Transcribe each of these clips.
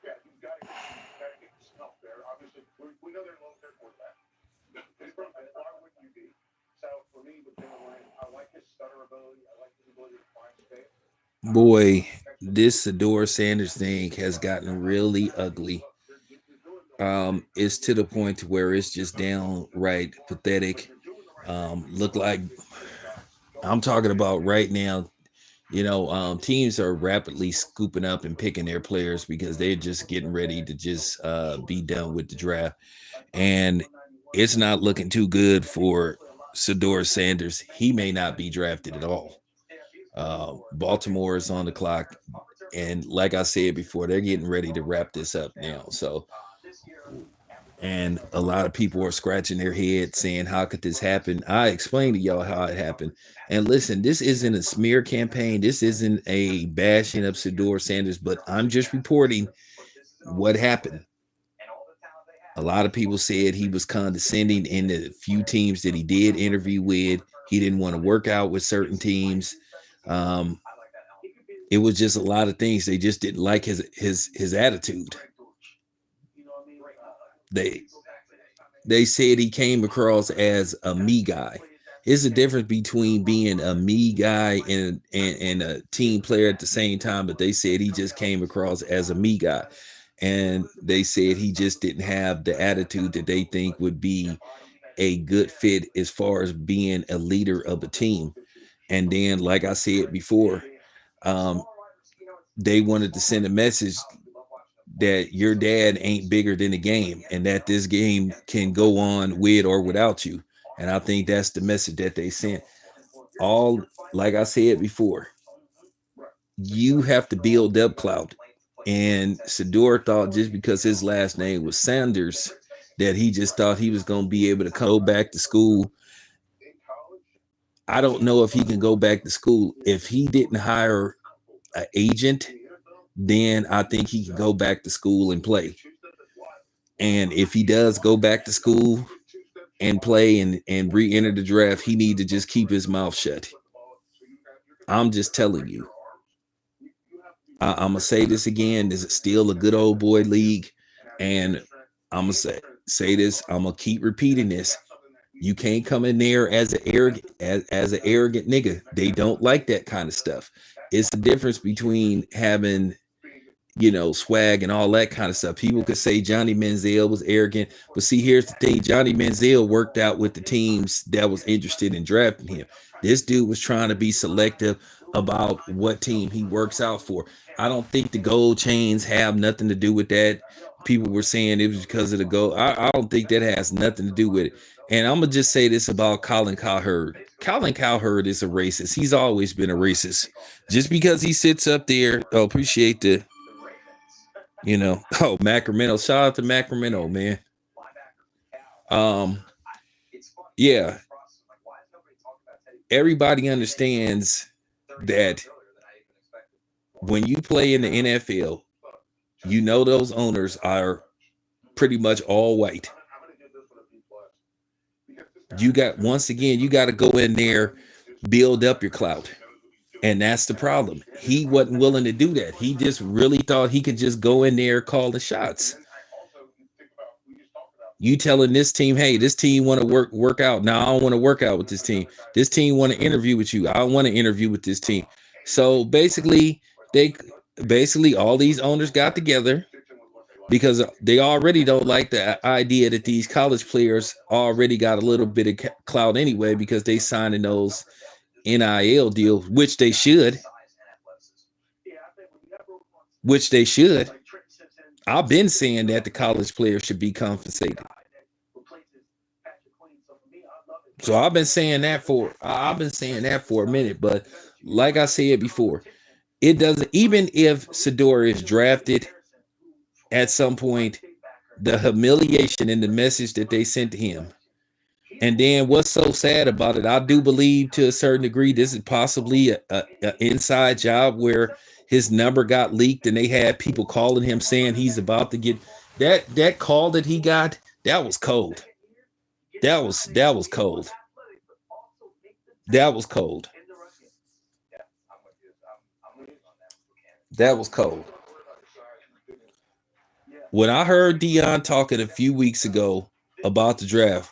Yeah, you got to get yourself there. Obviously, we know they're low their quarterback. Why wouldn't you be? So for me, with Dylan, I like his stutter ability. I like his ability to find space. Boy, this Shedeur Sanders thing has gotten really ugly. It's to the point to where it's just downright pathetic. Look like I'm talking about right now. Teams are rapidly scooping up and picking their players because they're just getting ready to just be done with the draft, and it's not looking too good for Shedeur Sanders. He may not be drafted at all. Baltimore is on the clock, and like I said before, they're getting ready to wrap this up now. So, and a lot of people are scratching their head saying, "How could this happen?" I explained to y'all how it happened. And listen, this isn't a smear campaign. This isn't a bashing of Shedeur Sanders, but I'm just reporting what happened. A lot of people said he was condescending in the few teams that he did interview with. He didn't want to work out with certain teams. Um, it was just a lot of things. They just didn't like his attitude. They they said he came across as a me guy. It's a difference between being a me guy and a team player at the same time, but they said he just came across as a me guy. And they said he just didn't have the attitude that they think would be a good fit as far as being a leader of a team. And then, like I said before, um, they wanted to send a message that your dad ain't bigger than the game and that this game can go on with or without you. And I think that's the message that they sent. All, like I said before, you have to build up clout. And Shedeur thought just because his last name was Sanders, that he just thought he was going to be able to go back to school. I don't know if he can go back to school. If he didn't hire an agent, then I think he can go back to school and play. And if he does go back to school and play and re-enter the draft, he need to just keep his mouth shut. I'm just telling you. I'm gonna say this again. This is still a good old boy league, and I'm gonna say this. I'm gonna keep repeating this. You can't come in there as an arrogant nigga. They don't like that kind of stuff. It's the difference between having swag and all that kind of stuff. People could say Johnny Manziel was arrogant, but see, here's the thing: Johnny Manziel worked out with the teams that was interested in drafting him. This dude was trying to be selective about what team he works out for. I don't think the gold chains have nothing to do with that. People were saying it was because of the gold. I don't think that has nothing to do with it. And I'm gonna just say this about Colin Cowherd. Colin Cowherd is a racist. He's always been a racist. Just because he sits up there, appreciate the Macramento. Shout out to Macramento, man. Um, yeah, everybody understands that when you play in the NFL, those owners are pretty much all white. Once again, you got to go in there, build up your clout. And that's the problem. He wasn't willing to do that. He just really thought he could just go in there, call the shots. You telling this team, hey, this team want to work out. Now I don't want to work out with this team. This team want to interview with you. I don't want to interview with this team. So basically all these owners got together because they already don't like the idea that these college players already got a little bit of clout anyway because they signing those NIL deals, which they should. Which they should. I've been saying that the college players should be compensated. So I've been saying that for a minute, but like I said before, it doesn't, even if Shedeur is drafted at some point, the humiliation and the message that they sent to him. And then what's so sad about it, I do believe to a certain degree this is possibly a inside job where his number got leaked and they had people calling him saying he's about to get that call that he got. That was cold. That was cold. That was cold. That was cold. When I heard Deion talking a few weeks ago about the draft,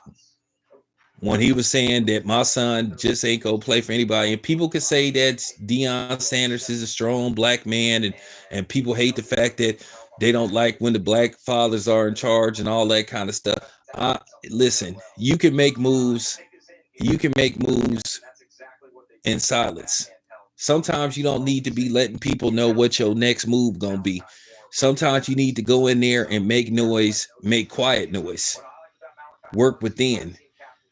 when he was saying that my son just ain't gonna play for anybody, and people could say that Deion Sanders is a strong black man, and people hate the fact that they don't like when the black fathers are in charge and all that kind of stuff. Listen, you can make moves. You can make moves in silence. Sometimes you don't need to be letting people know what your next move gonna be. Sometimes you need to go in there and make noise, make quiet noise, work within.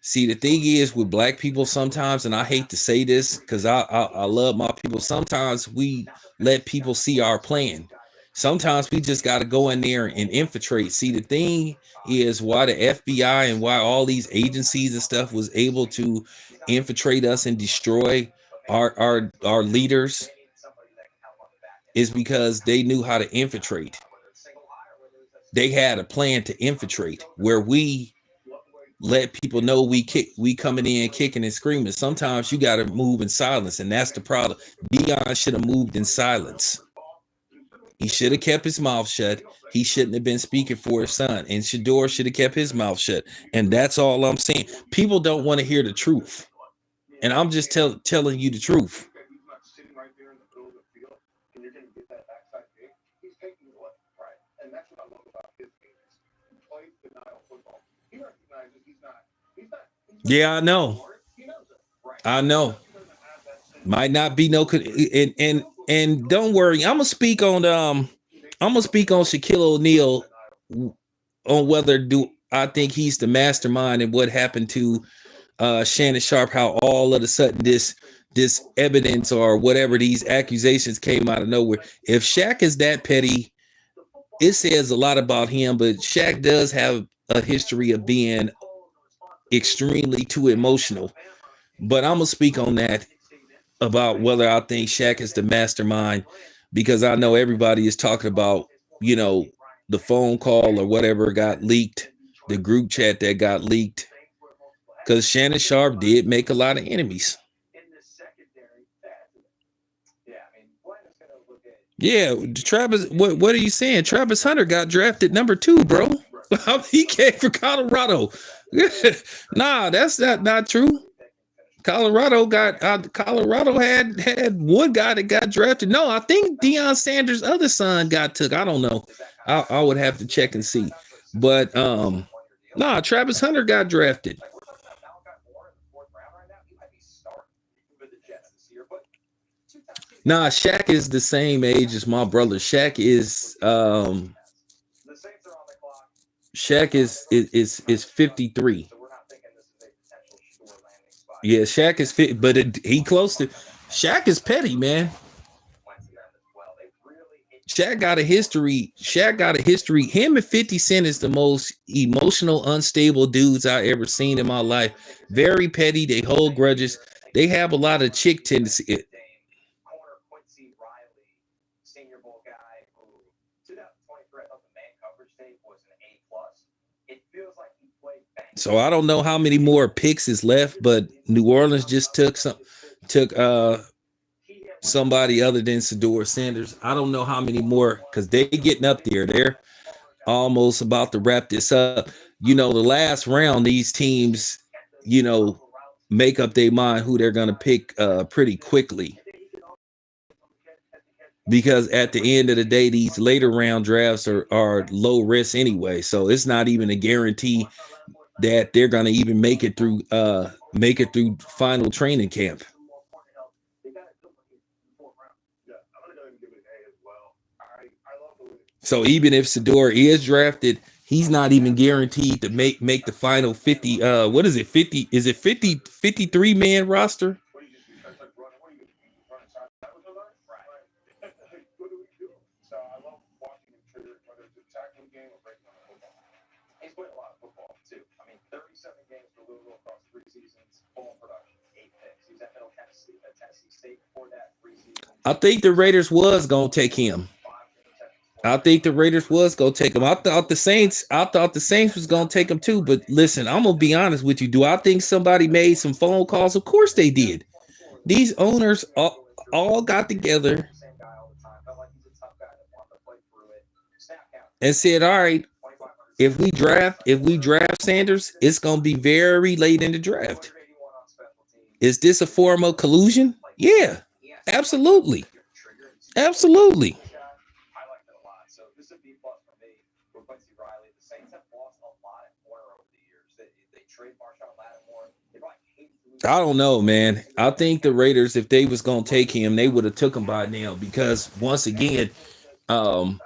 See, the thing is with black people sometimes, and I hate to say this because I love my people, sometimes we let people see our plan. Sometimes we just got to go in there and infiltrate. See, the thing is why the FBI and why all these agencies and stuff was able to infiltrate us and destroy our leaders is because they knew how to infiltrate. They had a plan to infiltrate where we let people know we coming in kicking and screaming. Sometimes you got to move in silence, and that's the problem. Deion should have moved in silence. He should have kept his mouth shut. He shouldn't have been speaking for his son, and Shedeur should have kept his mouth shut. And that's all I'm saying. People don't want to hear the truth, and I'm just telling you the truth. Yeah, I know. I know. Might not be no and don't worry. I'm gonna speak on Shaquille O'Neal on whether I think he's the mastermind and what happened to Shannon Sharpe, how all of a sudden this evidence or whatever these accusations came out of nowhere. If Shaq is that petty, it says a lot about him, but Shaq does have a history of being extremely too emotional. But I'm gonna speak on that about whether I think Shaq is the mastermind, because I know everybody is talking about, the phone call or whatever got leaked, the group chat that got leaked, because Shannon Sharpe did make a lot of enemies. Yeah, Travis, what are you saying? Travis Hunter got drafted number 2, bro. He came for Colorado. Nah, that's not true. Colorado had one guy that got drafted. No, I think Deion Sanders' other son got took. I don't know. I would have to check and see. But Travis Hunter got drafted. Nah, Shaq is the same age as my brother. Shaq is 53. Yeah, Shaq is fit, but he close to. Shaq is petty, man. Shaq got a history. Him and 50 Cent is the most emotional, unstable dudes I ever seen in my life. Very petty. They hold grudges. They have a lot of chick tendency. So I don't know how many more picks is left, but New Orleans just took somebody other than Shedeur Sanders. I don't know how many more, because they getting up there. They're almost about to wrap this up. The last round, these teams, make up their mind who they're gonna pick pretty quickly. Because at the end of the day, these later round drafts are low risk anyway. So it's not even a guarantee that they're going to even make it through final training camp. So even if Shedeur is drafted, he's not even guaranteed to make the final 50. What is it? 50? Is it 53 man roster? I think the Raiders was gonna take him. I thought the Saints was gonna take him too. But listen, I'm gonna be honest with you. Do I think somebody made some phone calls? Of course they did. These owners, all got together and said, all right, if we draft Sanders, it's gonna be very late in the draft. Is this a form of collusion? Yeah, absolutely. Absolutely. I don't know, man. I think the Raiders, if they was gonna take him, they would have took him by now because once again, um,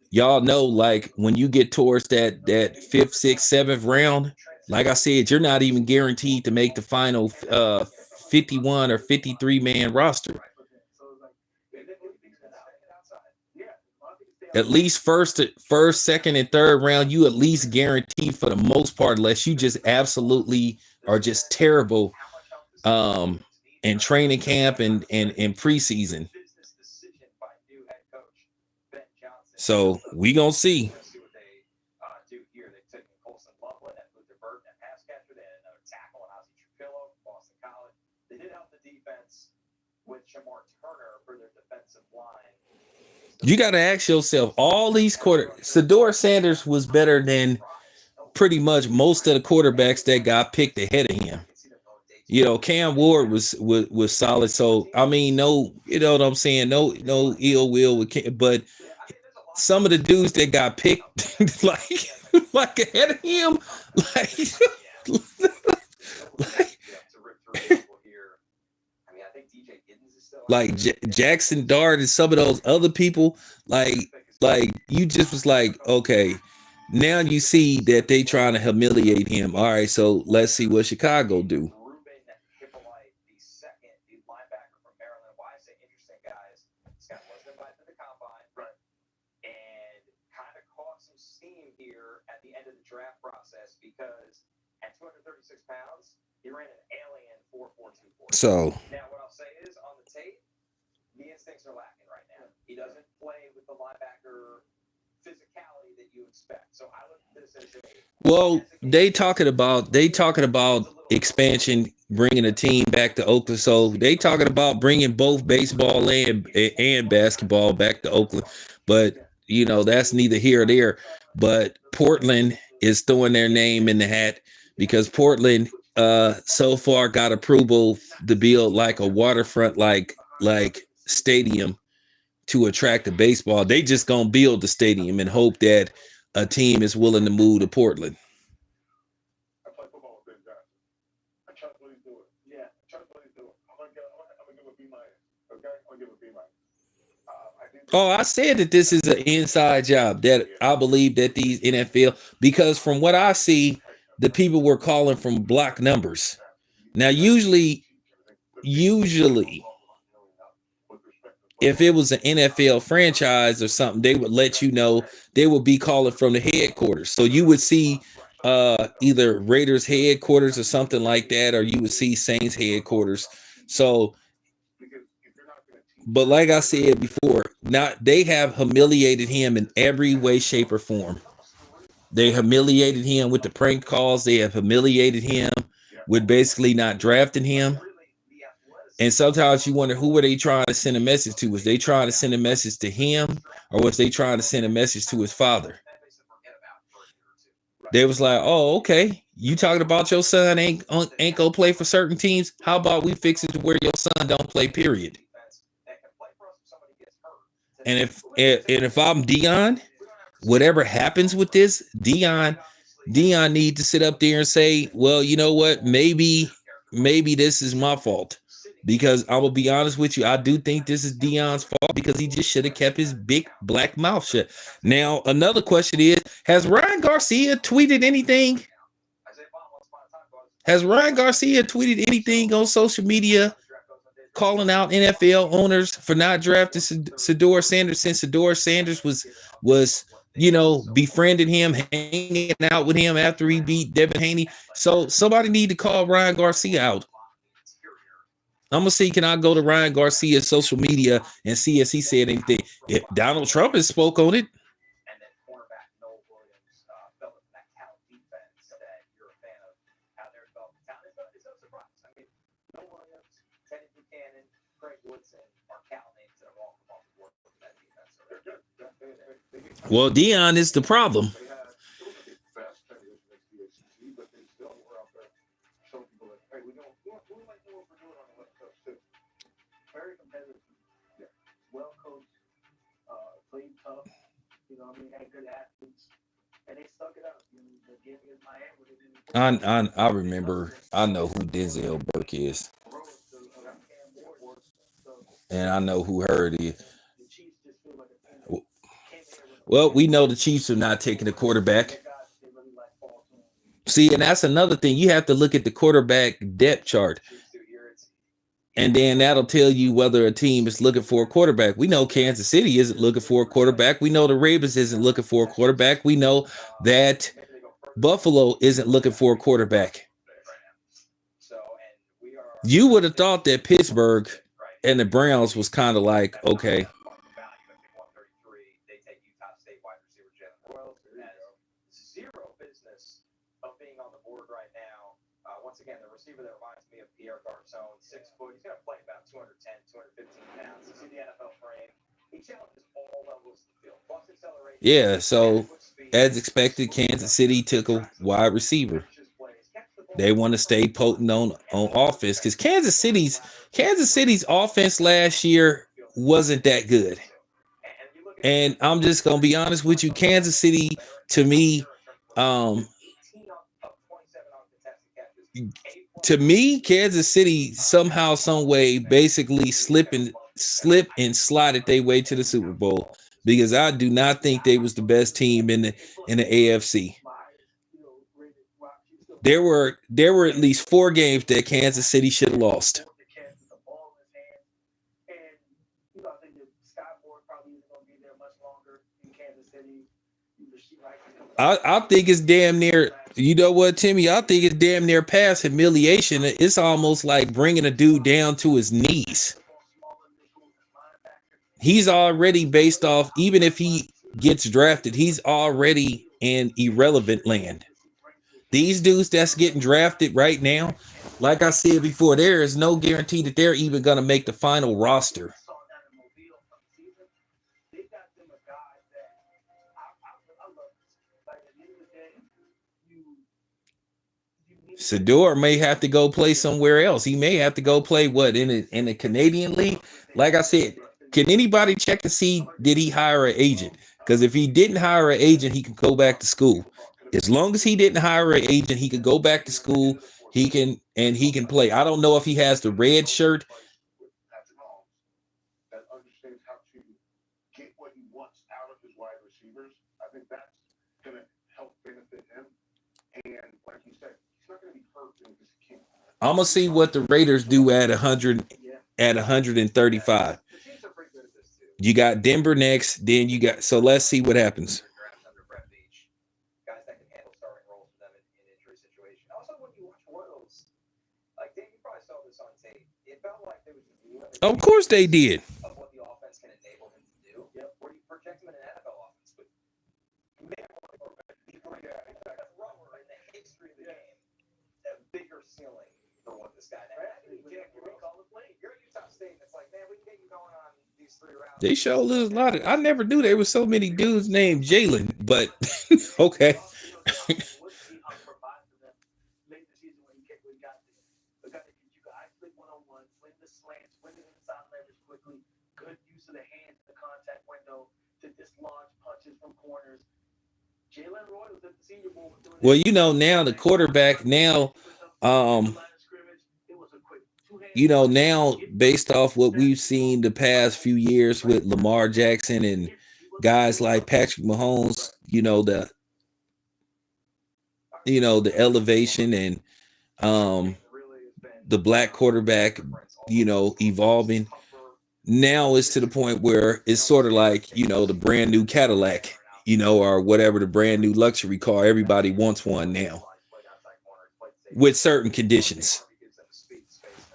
y'all know, like when you get towards that fifth, sixth, seventh round, like I said, you're not even guaranteed to make the final 51 or 53 man roster. At least first, second, and third round, you at least guaranteed for the most part, unless you just absolutely are just terrible in training camp and in preseason. So we gonna see. You got to ask yourself, all these Shedeur Sanders was better than pretty much most of the quarterbacks that got picked ahead of him. You know, Cam Ward was solid. So I mean, no, you know what I'm saying? No ill will with Cam, but some of the dudes that got picked like ahead of him, like, like Jackson Dart and some of those other people, like you just was like, okay, now you see that they trying to humiliate him. All right, so let's see what Chicago do. So well, they talking about expansion, bringing a team back to Oakland. So they talking about bringing both baseball and basketball back to Oakland. But you know, that's neither here or there. But Portland is throwing their name in the hat because Portland so far got approval to build like a waterfront like stadium to attract the baseball. They just gonna build the stadium and hope that a team is willing to move to Portland. Oh, I said that this is an inside job, that I believe that these NFL, because from what I see, the people were calling from block numbers. Now, usually, if it was an NFL franchise or something, they would let you know. They would be calling from the headquarters. So you would see either Raiders headquarters or something like that, or you would see Saints headquarters. So, but like I said before, not they have humiliated him in every way, shape, or form. They humiliated him with the prank calls. They have humiliated him with basically not drafting him. And sometimes you wonder, who were they trying to send a message to? Was they trying to send a message to him, or was they trying to send a message to his father? They was like, oh, okay, you talking about your son ain't gonna play for certain teams. How about we fix it to where your son don't play, period. And if I'm Deion, whatever happens with this, Deion need to sit up there and say, well, you know what, maybe this is my fault. Because I will be honest with you, I do think this is Deion's fault because he just should have kept his big black mouth shut. Now, another question is, has Ryan Garcia tweeted anything? Has Ryan Garcia tweeted anything on social media calling out NFL owners for not drafting Shedeur Sanders, since Shedeur Sanders was befriending him, hanging out with him after he beat Devin Haney? So somebody need to call Ryan Garcia out. I'm gonna see, can I go to Ryan Garcia's social media and see if he said anything? If Donald Trump has spoke on it. Well, Deion is the problem. They had, it wasn't the best tennis in the ACC, but they still were out there showing people that, hey, we like what we're doing on the West Coast too. Very competitive. Yeah. Well coached, played tough, had good athletes. And they stuck it out. The game against Miami, I remember. I know who Denzel Burke is, and I know who Hurd is. Well, we know the Chiefs are not taking a quarterback. See, and that's another thing. You have to look at the quarterback depth chart, and then that'll tell you whether a team is looking for a quarterback. We know Kansas City isn't looking for a quarterback. We know the Ravens isn't looking for a quarterback. We know that Buffalo isn't looking for a quarterback. You would have thought that Pittsburgh and the Browns was kind of like, okay. Once again, the receiver that reminds me of Pierre Garçon, 6 foot. He's going to play about 210, 215 pounds. You see the NFL frame. He challenges all levels of the field. Plus acceleration. Yeah, so as expected, Kansas City took a wide receiver. They want to stay potent on offense because Kansas City's offense last year wasn't that good. And I'm just going to be honest with you, Kansas City, to me, Kansas City somehow, some way, basically slip and slided their way to the Super Bowl because I do not think they was the best team in the AFC. There were at least 4 games that Kansas City should have lost. I think it's damn near, you know what, Timmy? I think it's damn near past humiliation. It's almost like bringing a dude down to his knees. He's already based off, even if he gets drafted, he's already in irrelevant land. These dudes that's getting drafted right now, like I said before, there is no guarantee that they're even going to make the final roster. Shedeur may have to go play somewhere else. He may have to go play in the Canadian League. Like I said, can anybody check to see did he hire an agent? Because if he didn't hire an agent, he can go back to school. As long as he didn't hire an agent, he can go back to school. He can play. I don't know if he has the red shirt. That understands how to get what he wants out of his wide receivers. I think that's going to help benefit him. And like you said, he's not going to be hurt because he can't. I'm gonna see what the Raiders do at 135. You got Denver next, then you got. So let's see what happens. Of course they did. They show a lot of. I never knew there was so many dudes named Jalen, but okay. Well, you know, now the quarterback now, you know, now based off what we've seen the past few years with Lamar Jackson and guys like Patrick Mahomes, you know, the elevation and the black quarterback, you know, evolving. Now it's to the point where it's sort of like, you know, the brand new Cadillac, you know, or whatever, the brand new luxury car. Everybody wants one now with certain conditions.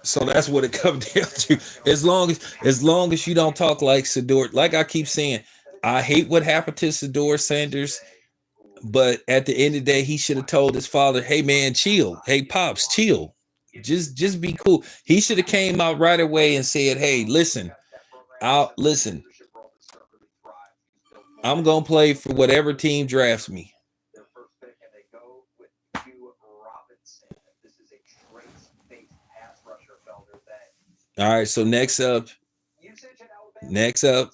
So that's what it comes down to. As long as you don't talk like Shedeur, like I keep saying, I hate what happened to Shedeur Sanders, but at the end of the day, he should have told his father, "Hey man, chill. Hey pops, chill. Just be cool. He should have came out right away and said, "Hey, listen, I'm gonna play for whatever team drafts me." Their first pick, and they go with Hugh Robinson. This is a trace-based pass rusher, Felder. That All right. So next up usage at Alabama. next up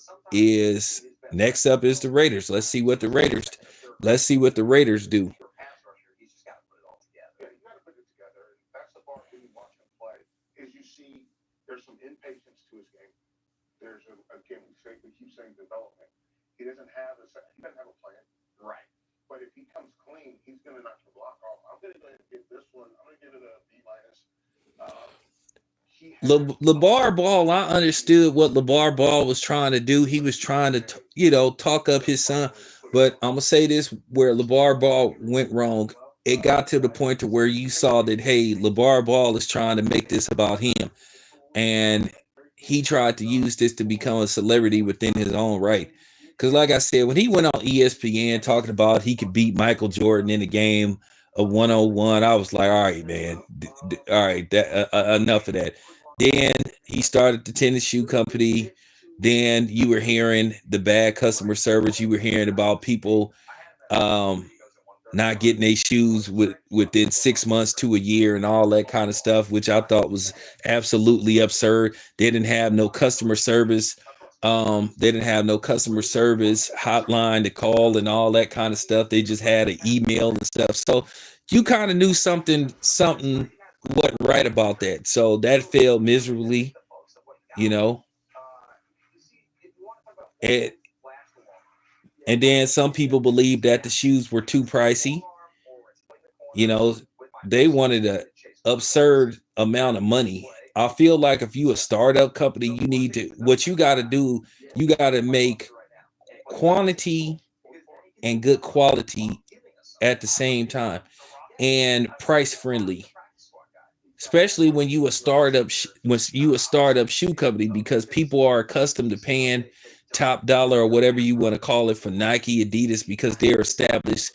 is the Raiders. Let's see what the Raiders do. Pure pass rusher. He's just got to put it all together. Yeah, you got to put it together. And that's the part when you watch him play is you see there's some impatience to his game. There's we keep saying development. He doesn't have a plan. Right. But if he comes clean, he's going to knock the block off. I'm going to go ahead and give this one. I'm going to give it a B minus. LaVar Ball, I understood what LaVar Ball was trying to do. He was trying to, talk up his son. But I'm gonna say this: where LaVar Ball went wrong, it got to the point to where you saw that, hey, LaVar Ball is trying to make this about him, and he tried to use this to become a celebrity within his own right. Because, like I said, when he went on ESPN talking about he could beat Michael Jordan in a game of 101, I was like, all right, man, all right, enough of that. Then he started the tennis shoe company. Then you were hearing the bad customer service. You were hearing about people not getting their shoes within 6 months to a year and all that kind of stuff, which I thought was absolutely absurd. They didn't have no customer service. They didn't have no customer service hotline to call and all that kind of stuff. They just had an email and stuff. So you kind of knew something wasn't right about that. So that failed miserably, and then some people believed that the shoes were too pricey. They wanted an absurd amount of money. I feel like if you a startup company, what you got to do, you got to make quantity and good quality at the same time and price friendly. Especially when you a startup shoe company, because people are accustomed to paying top dollar or whatever you want to call it for Nike, Adidas, because they're established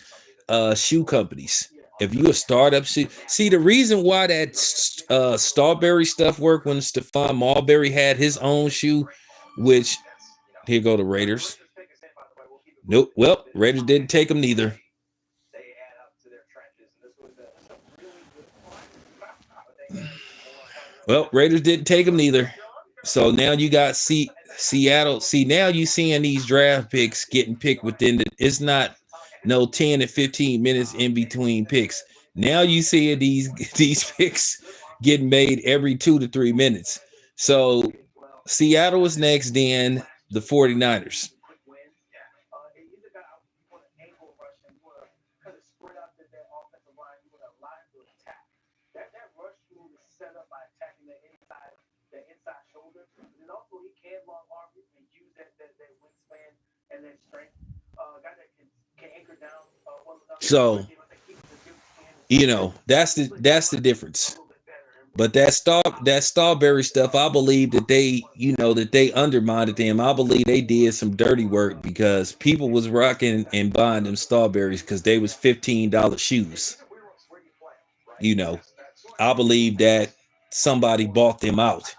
shoe companies. If you a startup see the reason why that Strawberry stuff worked when Stephon Marbury had his own shoe, which here go the Raiders. Nope. Well, Raiders didn't take them neither. Well, Raiders didn't take them neither. So now you got Seattle. See, now you seeing these draft picks getting picked within it's not no 10 and 15 minutes in between picks. Now you see these picks getting made every 2 to 3 minutes. So Seattle is next, then the 49ers. So, that's the difference. But that Strawberry stuff, I believe that they undermined them. I believe they did some dirty work because people was rocking and buying them Strawberries because they was $15 shoes. I believe that somebody bought them out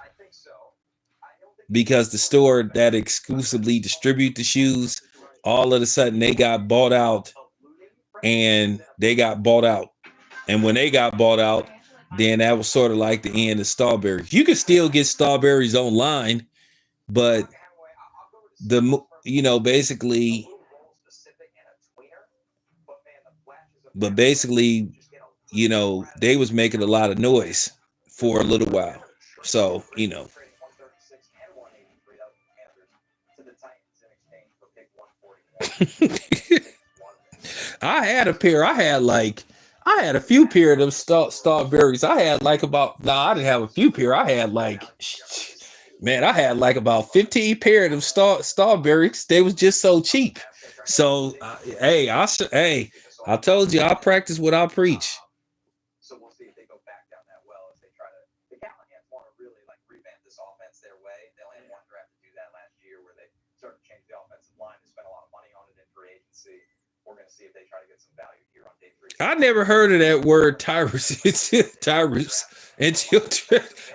because the store that exclusively distribute the shoes, all of a sudden they got bought out. And when they got bought out, then that was sort of like the end of Strawberries. You can still get Strawberries online, but basically they was making a lot of noise for a little while. So, I had a pair. I had a few pair of them Strawberries. I had I didn't have a few pair. I had about 15 pair of them Strawberries. They was just so cheap. So, I told you I practice what I preach. So we'll see if they go back down that well as they try to. The Callahan's want to really revamp this offense their way. They only had one draft to do that last year, where they started to change the offensive line. They spent a lot of money on it in free agency. We're going to see if they try to get some value here on day 3. I never heard of that word tyrus. Tyrus until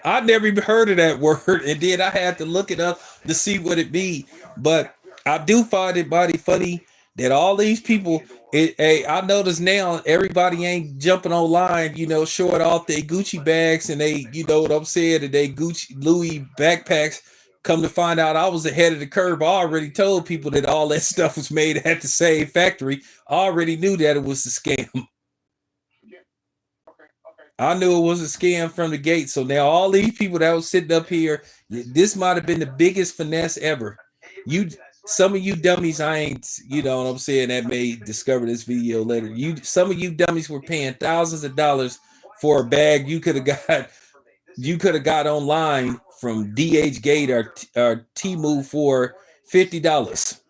I never even heard of that word, and then I had to look it up to see what it means. But I do find it mighty funny that all these people. Hey, I notice now everybody ain't jumping online, showing off their Gucci bags and they, you know what I'm saying, and they Gucci Louis backpacks. Come to find out, I was ahead of the curve. I already told people that all that stuff was made at the same factory. I already knew that it was a scam. I knew it was a scam from the gate. So now all these people that was sitting up here, this might have been the biggest finesse ever. Some of you dummies, I ain't, you know what I'm saying, that may discover this video later. Some of you dummies were paying thousands of dollars for a bag you could have got online from DH Gate or Temu for $50.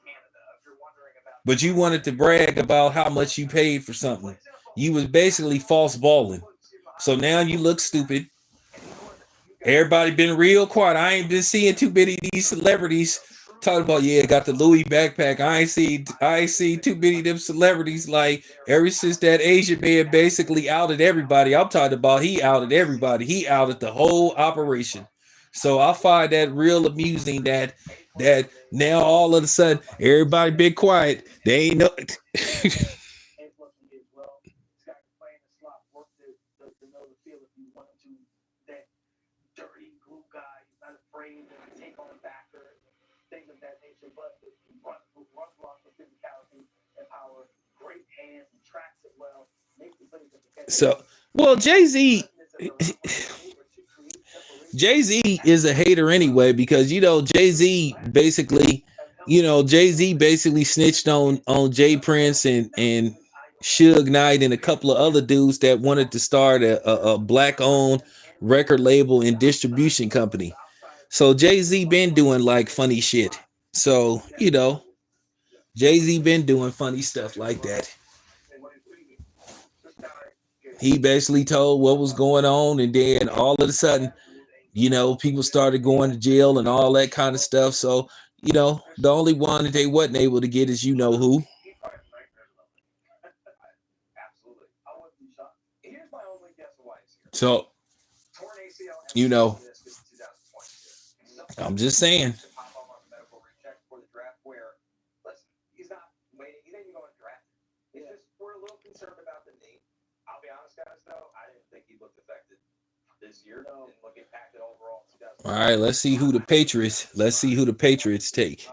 But you wanted to brag about how much you paid for something. You was basically false balling. So now you look stupid. Everybody been real quiet. I ain't been seeing too many of these celebrities talking about, yeah, got the Louis backpack. I ain't seen too many of them celebrities. Like ever since that Asian man basically outed everybody. I'm talking about he outed everybody. He outed the whole operation. So I find that real amusing that now all of a sudden everybody been quiet. They ain't know. So, well, Jay-Z is a hater anyway, because Jay-Z basically snitched on Jay Prince and Suge Knight and a couple of other dudes that wanted to start a black-owned record label and distribution company. So Jay-Z been doing like funny shit. So, Jay-Z been doing funny stuff like that. He basically told what was going on, and then all of a sudden, people started going to jail and all that kind of stuff. So, the only one that they wasn't able to get is who. So, I'm just saying. All right, let's see who the Patriots take.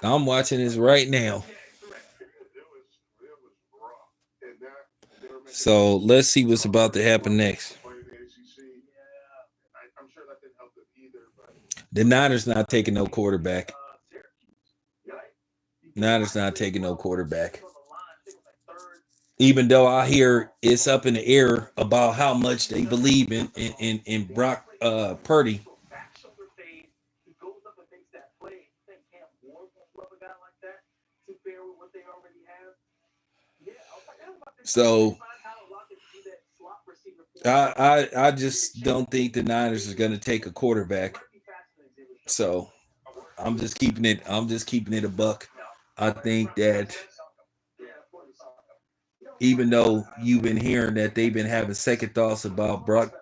I'm watching this right now. So let's see what's about to happen next. The Niners not taking no quarterback. Even though I hear it's up in the air about how much they believe in Brock Purdy. So I just don't think the Niners are going to take a quarterback. So I'm just keeping it a buck. I think that even though you've been hearing that they've been having second thoughts about Brock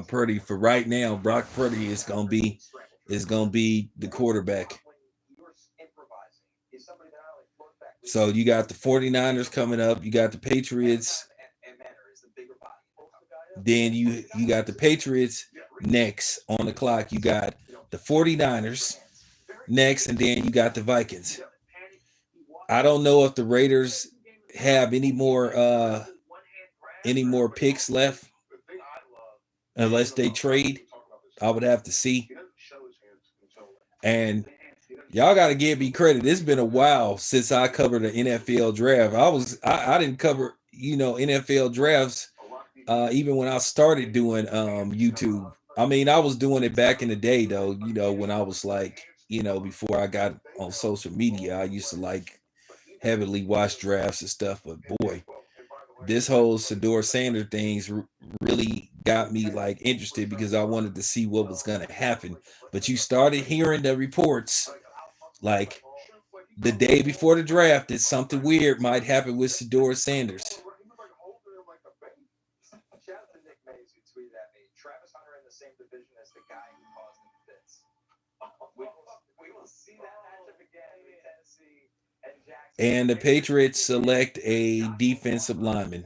Purdy, for right now, Brock Purdy is going to be the quarterback. So you got the 49ers coming up. You got the Patriots. Then you got the Patriots next on the clock. You got the 49ers next, and then you got the Vikings. I don't know if the Raiders have any more picks left unless they trade. I would have to see. And y'all got to give me credit. It's been a while since I covered an NFL draft. I didn't cover, NFL drafts even when I started doing YouTube. I mean, I was doing it back in the day though, when I was like, before I got on social media, I used to like heavily watch drafts and stuff. But boy, this whole Shedeur Sanders things really got me like interested because I wanted to see what was going to happen. But you started hearing the reports like the day before the draft that something weird might happen with Shedeur Sanders. Shout out to Nick Mays who tweeted at me. Travis Hunter in the same division as the guy who caused the fits. We will see that matchup again with Tennessee and Jackson. And the Patriots select a defensive lineman.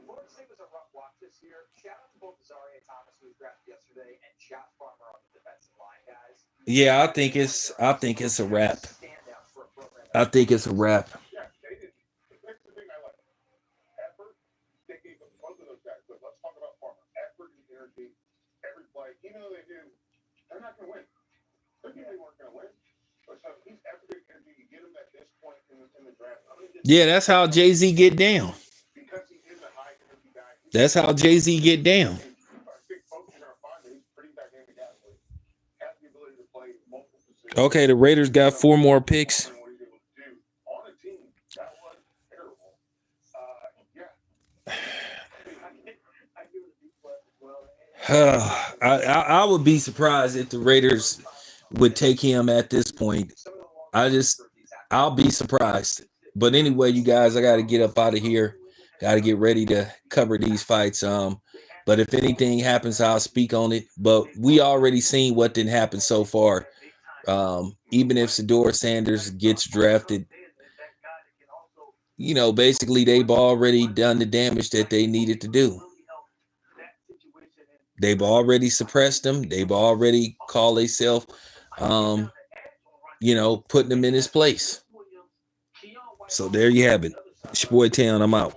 Florida State was a rough watch this year. Shout out to both Zaria Thomas, who was drafted yesterday, and Josh Farmer on the defensive line, guys. Yeah, I think it's a wrap. I think it's a wrap. Yeah, they did. That's the thing I like. Effort, they gave both of those guys. But let's talk about Farmer. Effort and energy, every play. Even though they do, they're not going to win. They knew they weren't going to win. But so he's effort and energy. You get him at this point in the draft. Yeah, that's how Jay-Z get down. Because he is a high energy guy. That's how Jay-Z get down. I think folks are going to find that he's pretty dynamic athlete. Has the ability to play multiple positions. Okay, the Raiders got 4 more picks. I would be surprised if the Raiders would take him at this point. I'll be surprised. But anyway, you guys, I got to get up out of here. Got to get ready to cover these fights. But if anything happens, I'll speak on it. But we already seen what didn't happen so far. Even if Shedeur Sanders gets drafted, basically they've already done the damage that they needed to do. They've already suppressed them. They've already called themselves, putting him in his place. So there you have it. It's your boy Town. I'm out.